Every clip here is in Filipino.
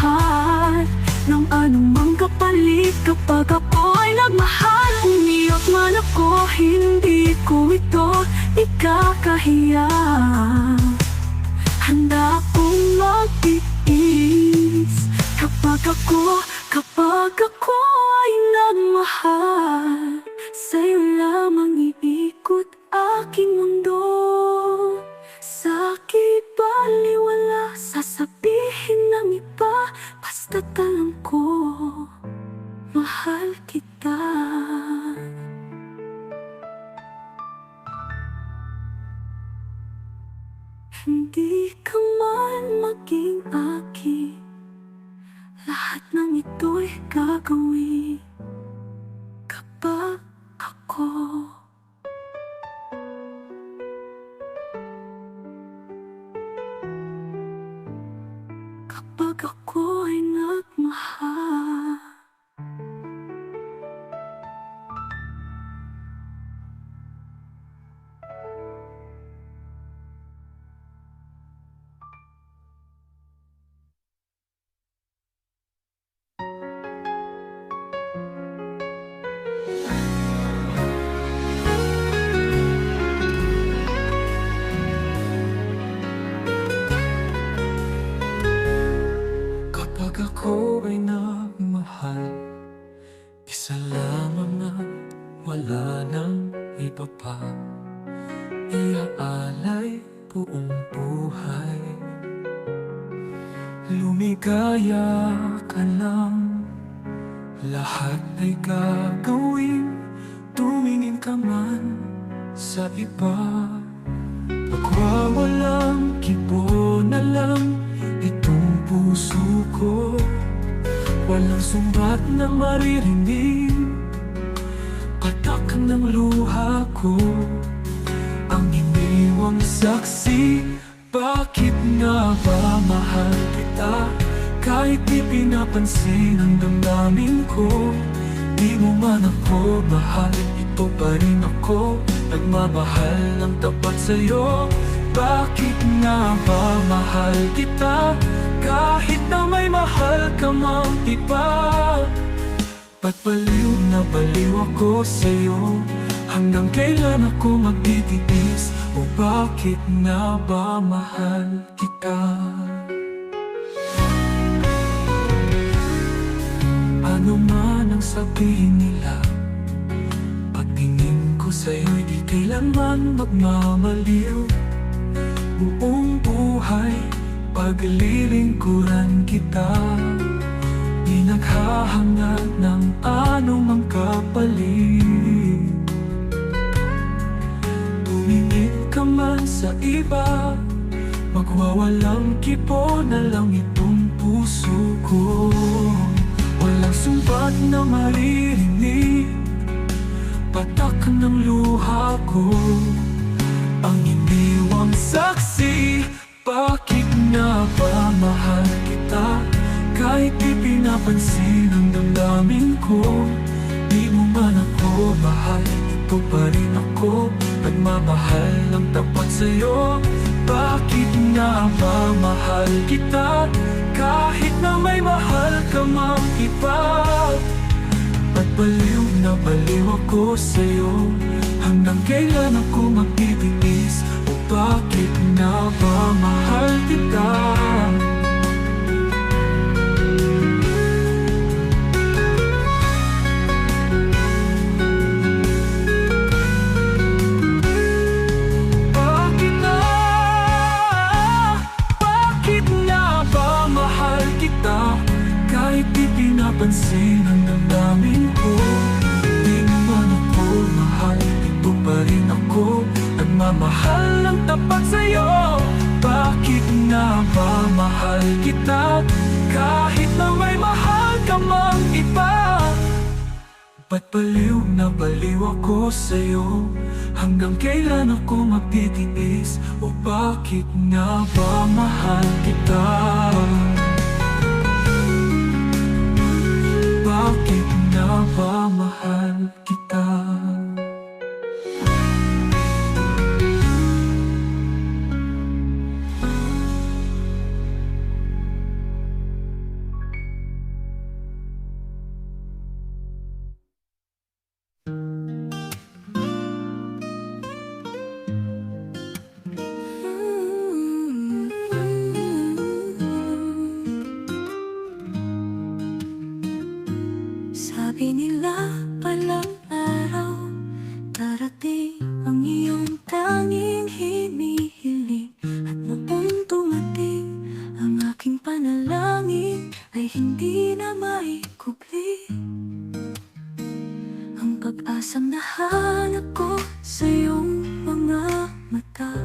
nagmamahal ng anumang kapalit. Kapag ako ay nagmahal, umiyak man ako, hindi ko ito ikakahiya. Handa akong magtiis kapag ako ay nagmahal. Sa'yo lamang iikot aking mundo. Sa'kin baliwala sasabihin ng iba, basta't alam ko mahal kita. Hindi ka man maging akin, lahat ng ito'y gagawin kapag ako ay nagmahal. Kapag ako ay nagmahal, isa lamang at wala nang iba pa. Iaalay buong buhay. Lumigaya ka lang, lahat ay gagawin. Tumingin ka man sa iba, pagwawalang kibo na lang itong puso ko. Walang sumbat na maririnig, patak ng luha ko. Ang iniwang saksi, bakit nga ba mahal kita? Kahit di pinapansin ang damdamin ko. Di mo man ako mahal, ito pa rin ako. Nagmamahal ng tapat sa'yo. Bakit nga ba mahal kita? Kahit na may mahal ka mang iba. Ba't baliw na baliw ako sa'yo? Hanggang kailan ako magtitiis? O bakit nga ba mahal kita? Ano man ang sabihin nila, pagtingin ko sa'yo'y di kailanman magmamaliw. Buong buhay, paglilingkuran kita. Di naghahangad ng anumang kapalit. Tumingin ka man sa iba, magwawalang kipo na lang itong puso ko. Walang sumbat na maririnig, patak ng luha ko. Ang iniwang saksi, bakit nga ba mahal kita? Kahit di pinapansin ang damdamin ko. Di mo man ako mahal, ito pa rin ako. Nagmamahal ng tapat sa'yo. Bakit nga ba mahal kita? Kahit na may mahal ka mang iba. Ba't baliw na baliw ako sa'yo? Hanggang kailan ako magtitiis? O bakit nga ba mahal kita? Bakit nga ba mahal kita? Kahit di pinapansin ang damdamin ko. Di naman ako mahal, ito pa rin ako. Nagmamahal ng tapat sa'yo. Bakit nga ba mahal kita? Kahit na may mahal ka mang iba. Ba't baliw na baliw ako sa'yo? Hanggang kailan ako magtitiis? O bakit nga ba mahal kita? Bakit nga ba mahal kita? Pinilapalang araw, darating ang iyong tanging hinihiling. At noong dumating, ang aking panalangin ay hindi na maikubli. Ang pag-asang nahanap ko sa iyong mga mata,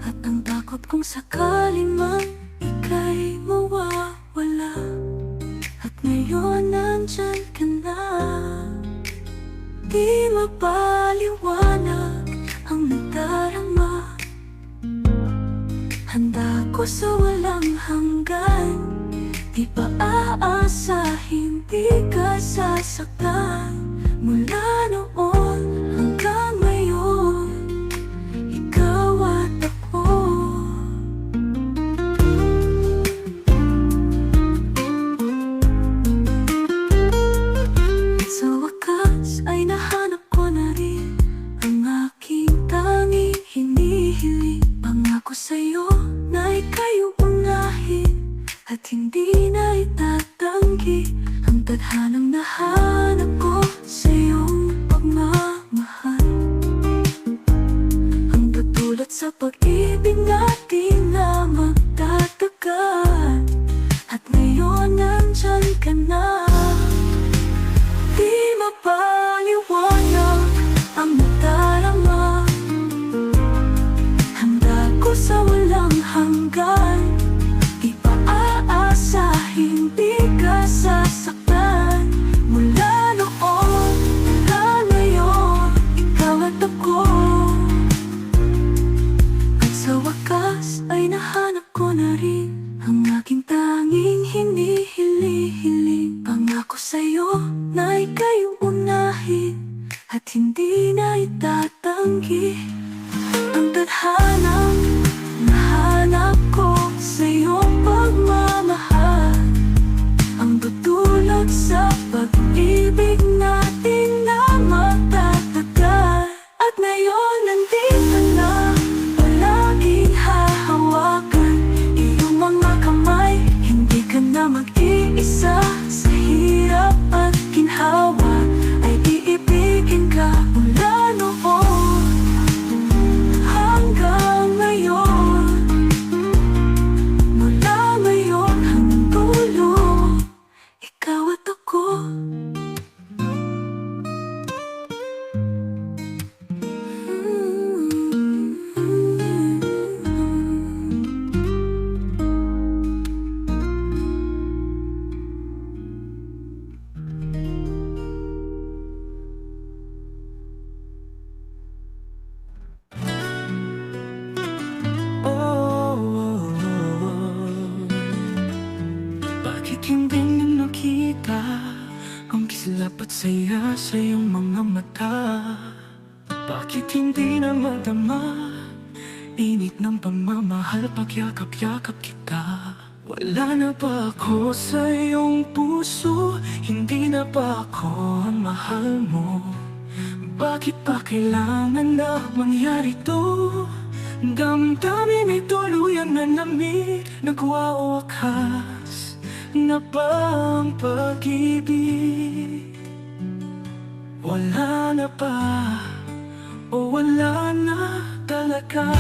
at ang takot kung sakaling man ika'y mawawala. At ngayon nandyan ka na, di mapaliwanag ang nadarama. Handa ko sa walang hanggan, di pa aasahin, di ka sasaktan. Mula noon hanggang ngayon, ikaw at ako. Sa wakas ay nahanap ko na rin ang aking tanging hinihiling. Pangako sa'yo na ika'y uunahin at hindi na itatanggi ang tadhanang nahanap ko sa iyong pagmamahal. Ang tutulot sa pag-ibig natin na magtatagal. At ngayon nandyan ka na, di mapaliwanag ang nadarama. Handa ko sa walang hanggan, di pa aasahin, di ka sasaktan. Mula noon hanggang ngayon, ikaw at ako. At sa wakas ay nahanap ko na rin ang aking tanging hinihiling. Pangako sa'yo na ika'y uunahin at hindi na itatanggi ang tadhanang nahanap ko sa iyong pagmamahal. Ang tutulog sa pag-ibig natin na magtatagal. At ngayon nandito na, palaging hahawakan iyong mga kamay. Hindi ka na mag-iisa sa hirap at ginhawa, ay iibigin ka. Mula noon hanggang ngayon, mula ngayon hanggang dulo, ikaw at ako. Bakit hindi niyo nakita ang kislap at saya sa iyong mga mata? Bakit hindi na madama init ng pagmamahal pag-yakap-yakap kita? Wala na ba ako sa iyong puso? Hindi na ba ako ang mahal mo? Bakit pa kailangan na mangyari to? Damdamin ay tuluyang nanlamig, nagwawakas na ba ang pag-ibig? Wala na ba o wala na talaga?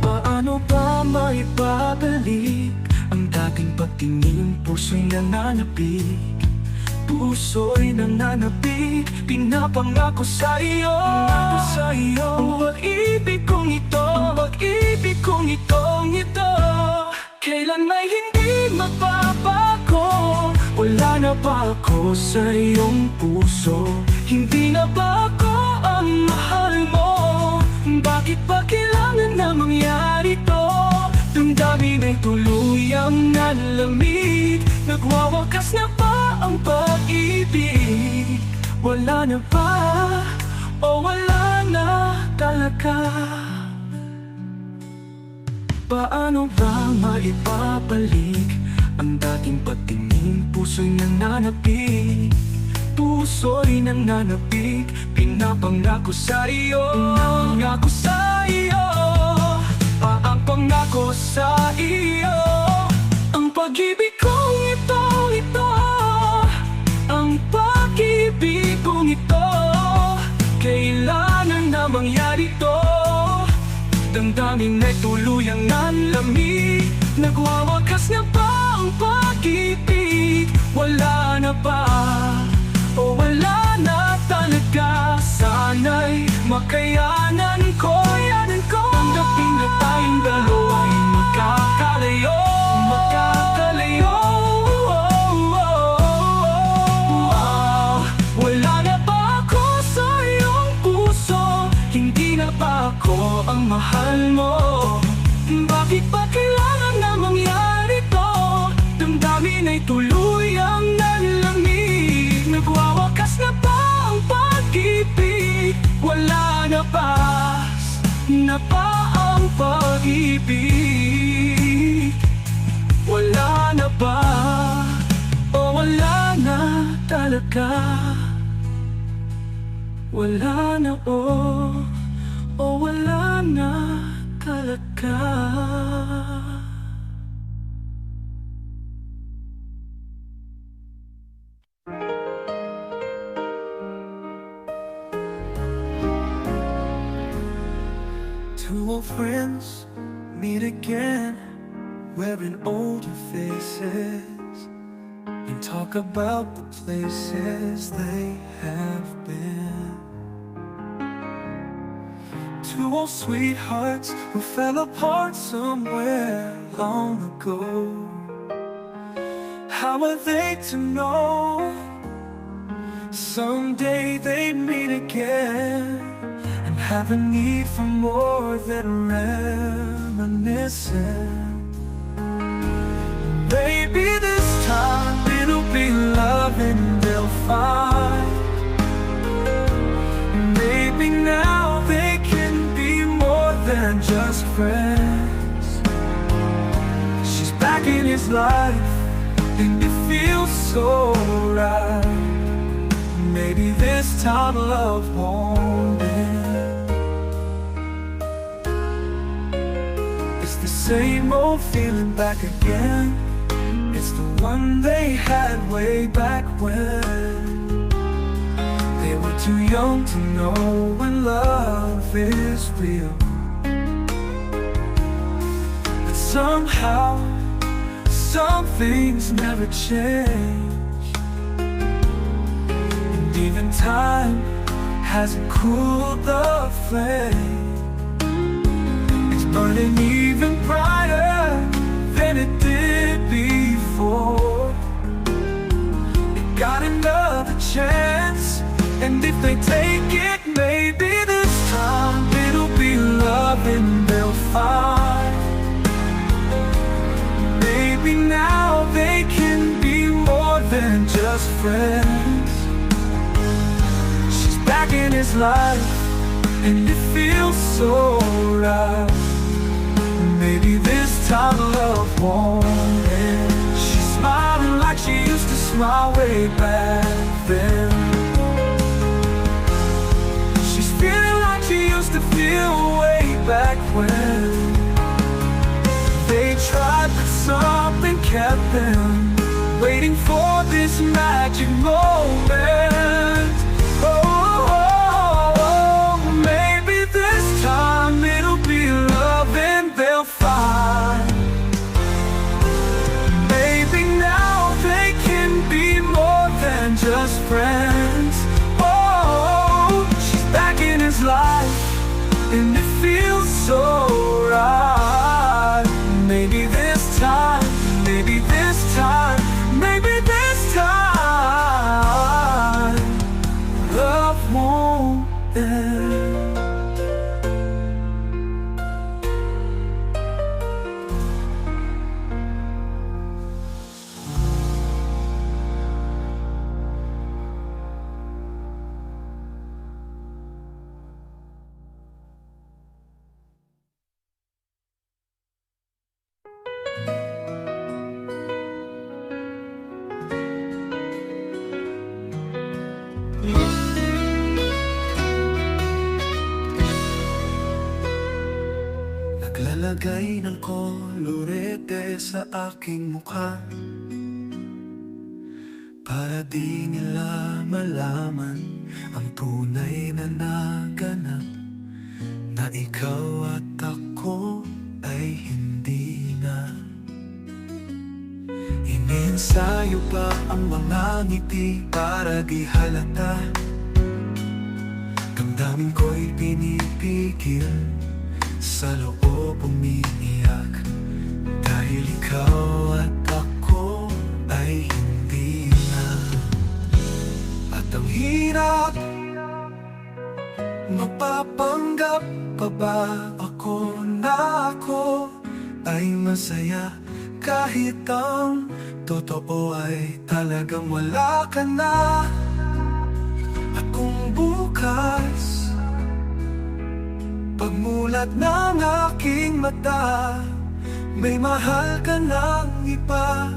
Paano ba maibabalik ang dating pagtingin? Puso'y nananapig, puso'y nananapig. Pinapangako sa iyo, ang pag-ibig kong ito, ang pag-ibig kong itong ito, kailan may hindi magbabago. Wala na ba ako sa iyong puso? Hindi na ba ako ang mahal mo? Bakit pa kailangan na mangyari to? Damdamin ay tuluyang nanlamig, nagwawakas na ba ang pag-ibig? Wala na ba o wala na talaga? Paano ba maipapalik ang dating pagtingin? Puso'y nananapig, puso'y nananapig. Pinapangako sa iyo, pinapangako sa iyo, ang pangako sa iyo. Ang pag-ibig kong ito, ang pag-ibig kong ito, kailangan na mangyari to. Damdamin ay tuluyang nanlamig, nagwawakas na ba ang pag-ibig? Wala na ba? O wala na talaga? Sana'y makayanan ko, tanggapin na tayong dalawa'y magkakalayo. Wala na ba ako sa iyong puso? Hindi na ba ako ang mahal mo? Bakit ba kailangan na mangyari to? Damdamin ay tuluyang nanlamig, nagwawakas na ba ang pag-ibig? Wala na ba ang pag-ibig? Wala na ba? O wala na talaga? Wala na o wala na talaga? Two old friends meet again, wearing older faces, and talk about the places they have been. Two old sweethearts who fell apart somewhere long ago. How are they to know someday they'd meet again and have a need for more than reminiscing? Maybe this time it'll be love and they'll find. Maybe now they can be more than just friends. She's back in his life and it feels so right. Maybe this time love won't end. It's the same old feeling back again. It's the one they had way back when they were too young to know when love is real. But somehow, some things never change, and even time hasn't cooled the flame. It's burning even brighter than it did before. It got another chance, and if they take it, maybe this time it'll be love and they'll find. Maybe now they can be more than just friends. She's back in his life and it feels so right. Maybe this time love won't end. She's smiling like she used to smile way back then. She's feeling like she used to feel way back when. They tried but something kept them waiting for this magic moment. Maybe this time it'll be love and they'll find. Maybe now they can be more than just friends. Oh, she's back in his life and it feels so right. Maybe this time, maybe this time, maybe this time love won't end. Naglalagay ng kolorete sa aking mukha para di nila malaman ang tunay na naganap, na ikaw at ako ay hindi na. Iniensayo pa ang mga ngiti para di halata. Damdamin ko'y pinipigil, sa loob umiiyak, dahil ikaw at ako ay hindi na. At ang hirap, mapapanggap pa ba ako na ako ay masaya, kahit ang totoo ay talagang wala ka na. At kung bukas, pagmulat ng aking mata, may mahal ka ng iba,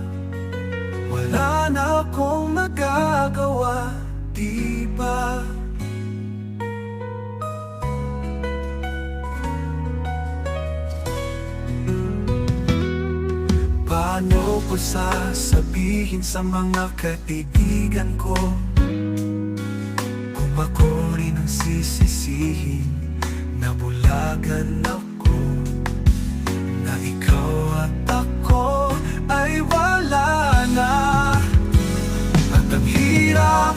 wala na akong magagawa, di ba? Paano ko sasabihin sa mga kaibigan ko kung ako rin ang sisisihin? Nabulagan ako, na ikaw at ako ay wala na. At ang hirap,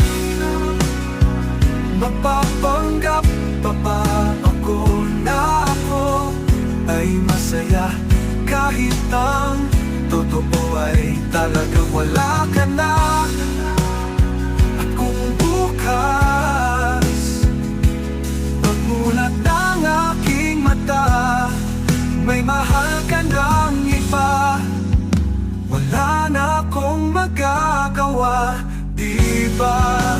mapapanggap pa ba ako na ako ay masaya, kahit ang totoo ay talagang wala ka na. At kung bukas, pagmulat ng aking mata, may mahal ka ng iba, wala na akong magagawa, di ba?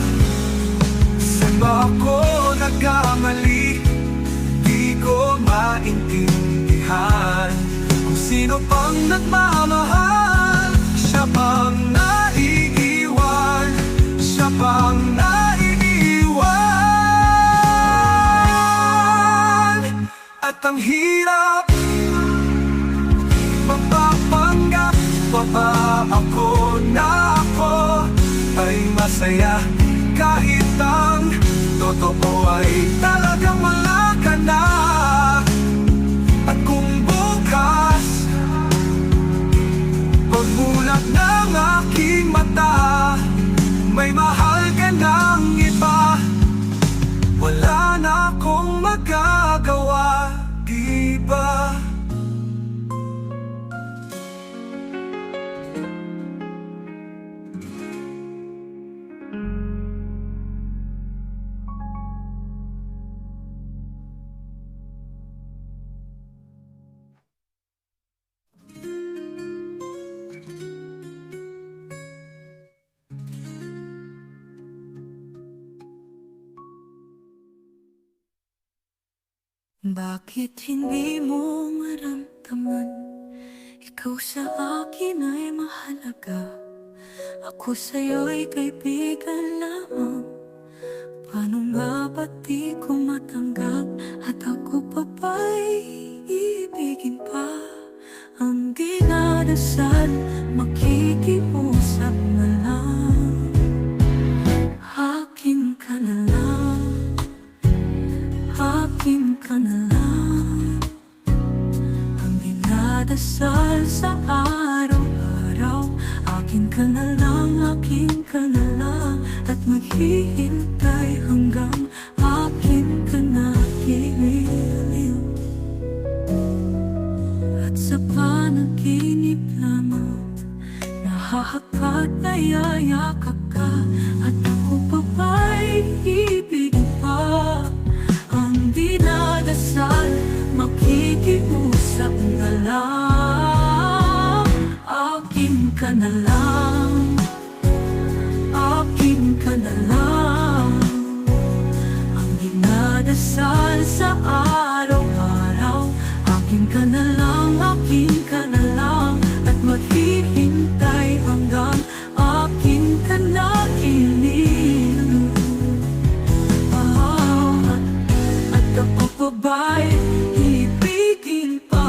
Saan ba ako nagkamali? Di ko maintindihan kung sino pang nagmamahal. Siya bang naiiwan? Siya bang naiiwan? At ang hirap, mapapanggap pa ba ako na ako ay masaya, kahit ang totoo ay talagang wala ka na. At kung bukas, pagmulat ng aking mata, may mahal ka ng iba, wala na akong magagawa, di ba? Bakit hindi mo maramdaman? Ikaw sa akin ay mahalaga, ako sa'yo'y kaibigan lamang. Paano nga ba't di ko matanggap, at ako pa ba'y ibigin pa? Ang dinadasal, makikiusap na lang, akin ka na lang, akin ka na lang. Ang dinadasal sa araw-araw, akin ka na lang, akin ka na lang. At maghihintay hanggang akin ka na giliw. At sa panaginip lamang, nahahagkat na yayakap ka, at ako pa ba'y ibigin pa? Ang dinadasal, makikiusap na lang, akin ka na lang, akin ka na lang. Ang dinadasal sa araw-araw, akin ka na lang, akin ka na lang. At maghihintay hanggang akin ka na giliw. At ako pa ba'y ibigin pa?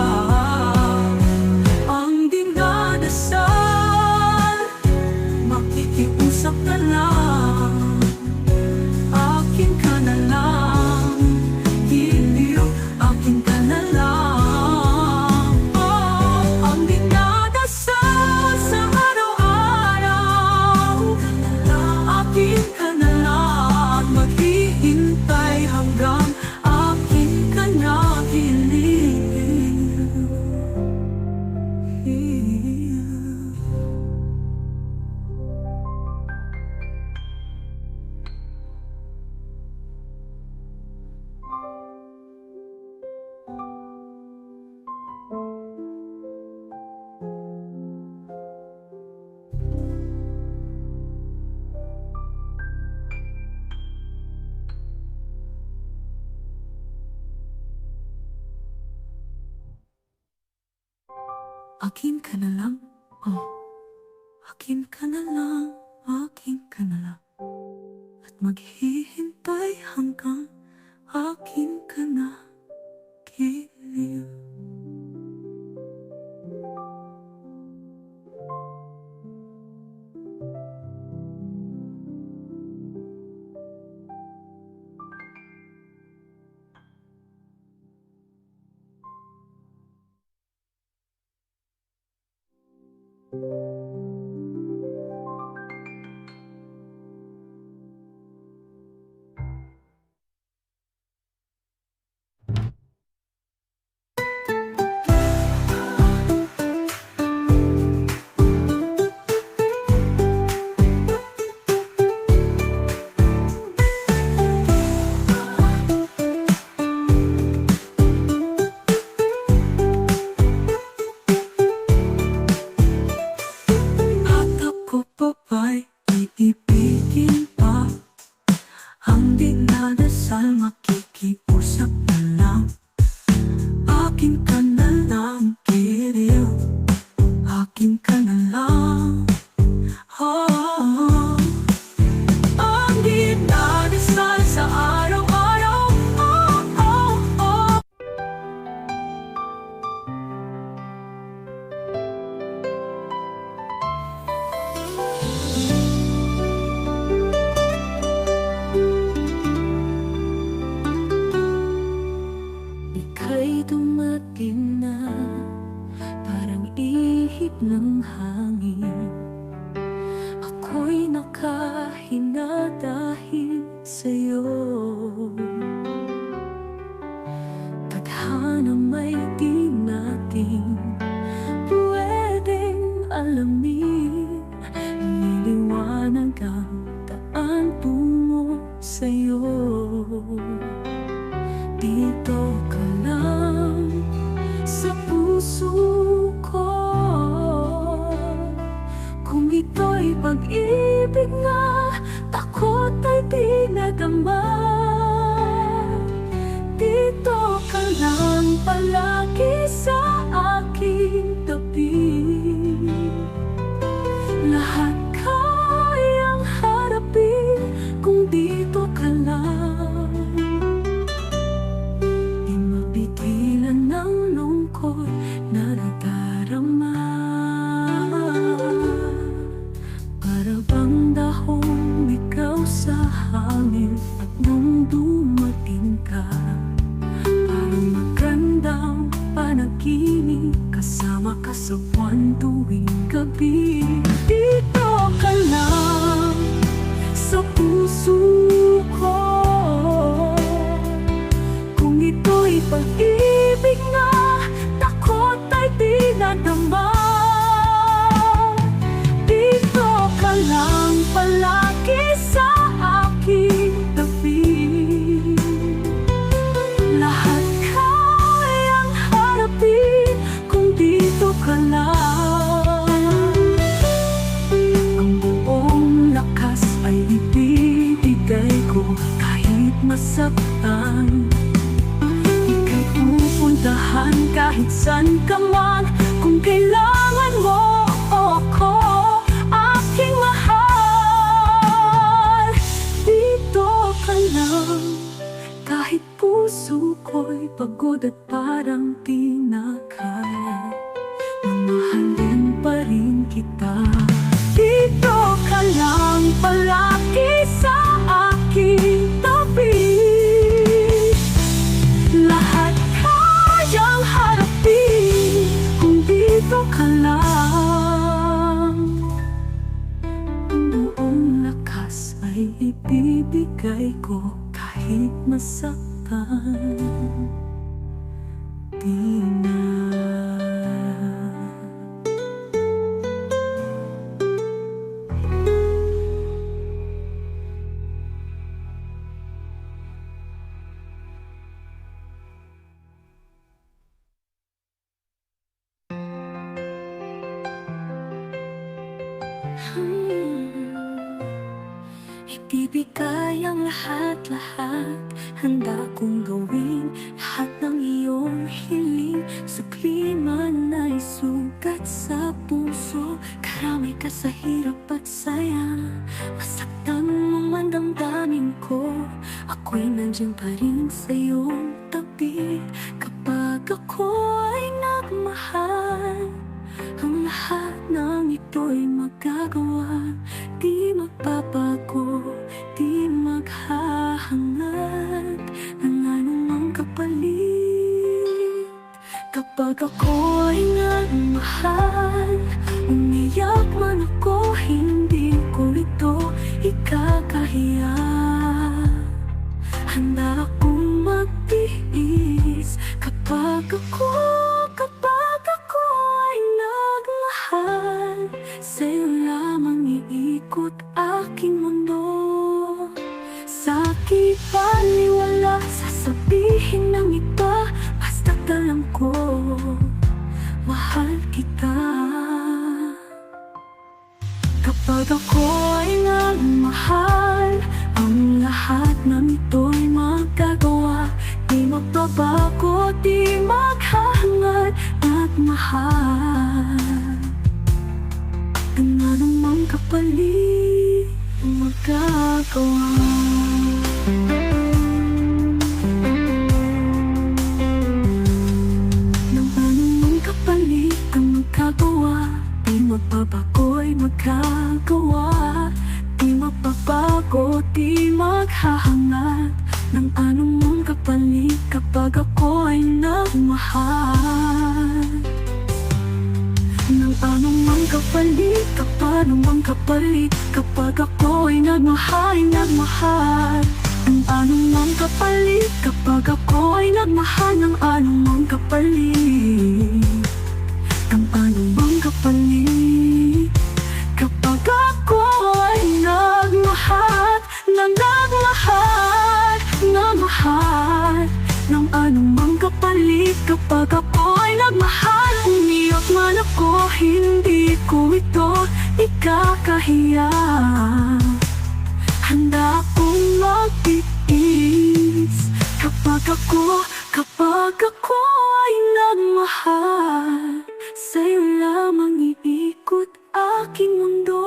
Akin ka na lang, oh. Akin ka na lang, akin ka na lang. At maghihintay hanggang akin ka na, giliw. At ako pa ba'y iibigin pa? Ang dinadasal makikiusap na lang. Akin ka na lang, giliw. Akin ka na lang, oh. Ang dinadasal sa araw-araw, oh, oh, oh. Ika'y dumating na, parang ihip ng hangin. Ako'y nakahinga dahil sa'yo. Tadhana may di natin pwedeng alamin. Niliwanag ang daan tungo sa'yo. Dito ka lang sa puso ko. Kung ito'y pag-ibig nga, takot ay di nadama. Dito ka lang palagi sa aking tabi. Lahat kayang harapin kung dito ka lang. Di mapigilan ng lungkot na nadarama. Para bang dahong ikaw sa hangin. At nung dumating ka, parang magandang panaginip. Kasama ka sa buwan tuwing gabi. Dito ka lang sa puso ko. Kung ito'y pag-ibig nga, takot ay di nadama. Dito ka lang palagi sa aking tabi. Lahat kayang harapin kung dito ka lang. Ang buong lakas ay ibibigay ko kahit masaktan. Ika'y pupuntahan kahit saan ka man. Kung kailangan mo ako, aking mahal. Dito ka lang kahit puso ko'y pagod at parang di na kaya. Mamahalin pa rin kita. Dito ka lang palagi sa aking tabi. Lahat kayang harapin kung dito ka lang. Ang buong lakas ay ibibigay ko kahit masaktan. Di na. Ibibigay ang lahat-lahat. Handa kong gawin lahat ng iyong hiling. Sa kliman ay sugat ako ay nagmahal, ang lahat ng ito'y magagawa. Di magbabago, di maghahangad ng anumang kapalit. Kapag ako ay nagmahal, umiyak man ako, hindi ko ito ikakahiya. Handa akong magtiis kapag ako ay nagmahal. Sa'yo lamang iikot aking mundo. Sa'ki paniwala, sasabihin ng iba, basta't alam ko, mahal kita. Kapag ako ay nagmahal, ang lahat ng ito'y magagawa. Di magbabago, di maghahangad at mahal. Ang anumang kapalit magagawa. Ng anumang kapalit ang magagawa. Di magbabago'y magagawa. Di magbabago, di maghahangad ng anumang kapalit kapag ako ay nagmahal. Ng anumang kapalit, anumang kapalit kapag ako ay nagmahal. Ng anumang kapalit kapag ako ay nagmahal. Ng anumang kapalit, ng anumang kapalit kapag ako ay nagmahal. Ng anumang kapalit kapag ako ay nagmahal. Umiyak man ako, hindi ko ito ikakahiya. Handa akong magtiis kapag ako ay nagmahal. Sa'yo lamang iikot aking mundo.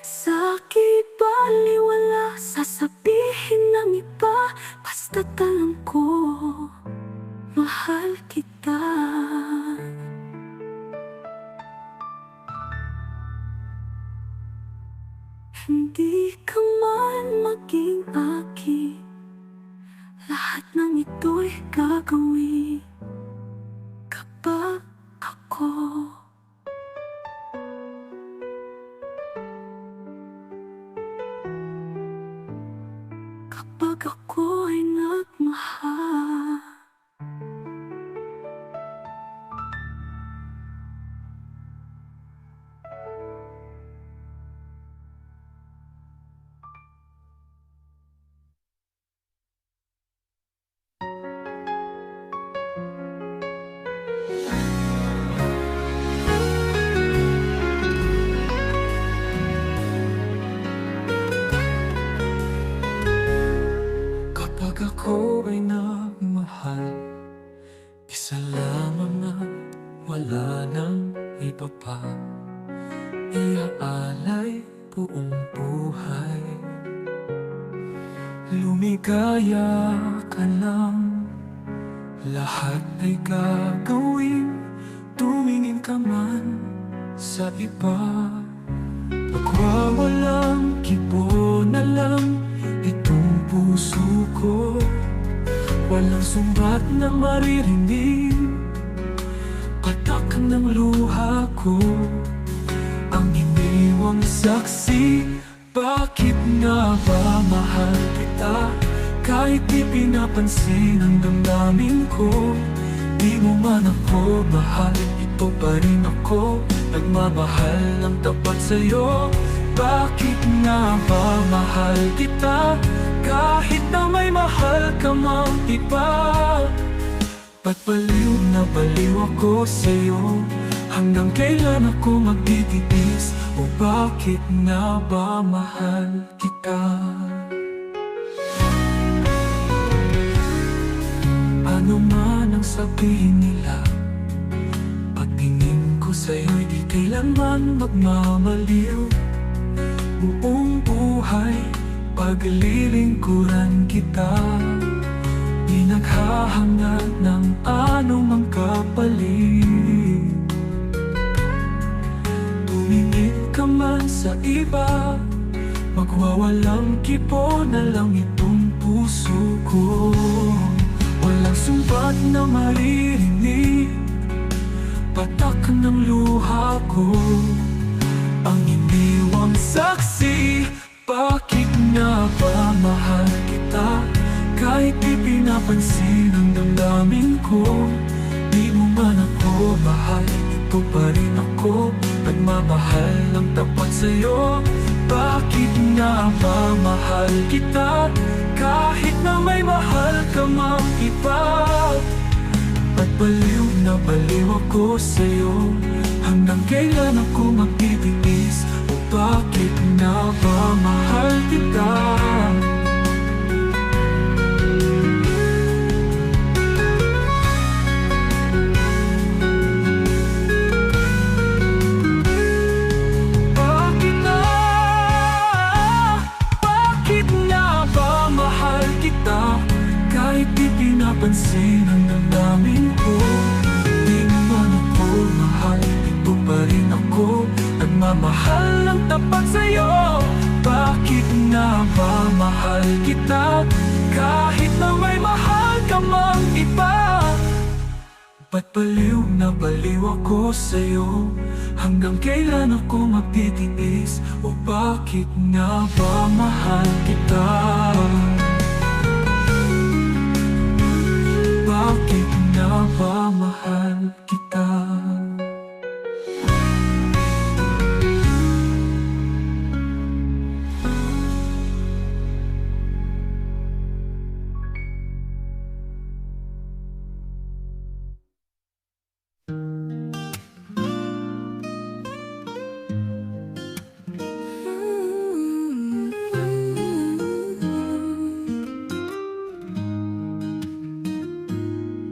Sa'ki baliwala, sasabihin ng iba, basta't alam ko, mahal kita. Hindi ka man maging akin, lahat ng ito'y gagawin kapag ako ay nagmahal. Kapag ako ay nagmahal, isa lamang at wala nang iba pa. Iaalay buong buhay. Lumigaya ka lang, lahat ay gagawin. Tumingin ka man sa iba, pagwawalang kibo na lang itong puso ko. Walang sumbat na maririnig, patak ng luha ko. Ang iniwang saksi, bakit nga ba mahal kita? Kahit di pinapansin ang damdamin ko. Di mo man ako mahal, ito pa rin ako, nagmamahal ng tapat sa'yo. Bakit nga ba mahal kita? Kahit na may mahal ka mang iba. Ba't baliw na baliw ako sa'yo? Hanggang kailan ako magtitiis? O bakit nga ba mahal kita? Ano man ang sabihin nila, pagtingin ko sa'yo'y di kailanman magmamaliw. Buong buhay paglilingkuran kita, di naghahangad ng anumang kapalit. Tumingin ka man sa iba, magwawalang kipo na lang itong puso ko. Walang sumbat na maririnig, patak ng luha ko. Ang iniwang saksi, bakit nga ba mahal kita? Kahit di pinapansin ang damdamin ko, di mo man ako mahal, ito pa rin ako. Nagmamahal ng tapat sa'yo. Bakit nga ba mahal kita? Kahit na may mahal ka mang iba. At baliw na baliw ako sa'yo. Hanggang kailan ako magtitiis? O bakit nga ba mahal kita? Bakit nga ba mahal kita? Kahit di pinapansin ang damdamin ko, di naman ako mahal, ito pa rin ako. Nagmamahal ng tapat sa'yo. Bakit nga ba mahal kita? Kahit na may mahal ka mang iba. Ba't baliw na baliw ako sa'yo? Hanggang kailan ako magtitiis? O bakit nga ba mahal kita? Bakit nga ba mahal kita?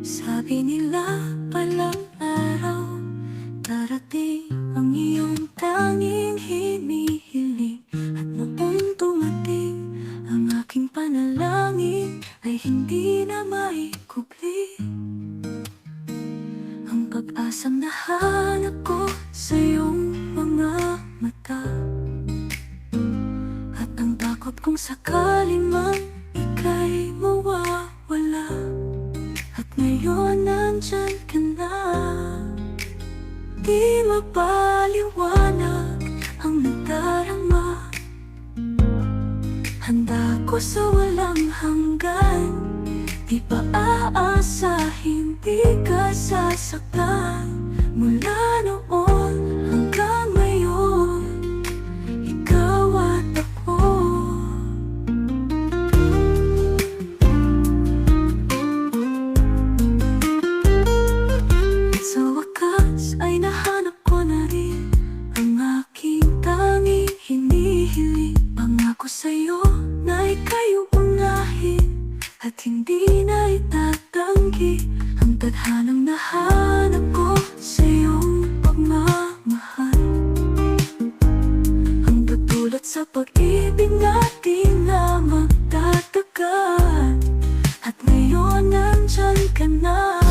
Sabi nila palang araw, darating ang iyong tanging hinihiling. At noong dumating, ang aking panalangin ay hindi na maikubli. Ang pag-asang nahanap ko sa iyong mga mata, at ang takot kung sakaling man ika'y mawawala. At ngayon nandyan ka na, di mapaliwanag ang nadarama. Handa ko sa walang hanggan, di pa aasahin, di ka sasaktan. Mula noon hanggang ngayon, ikaw at ako. Sa wakas ay nahanap ko na rin ang aking tanging hinihiling. Pangako sa'yo na ika'y uunahin at hindi na itatanggi ang tadhanang nahanap ko sa iyong pagmamahal. Ang pagdulot sa pag-ibig natin na magtatagal. At ngayon nandyan ka na,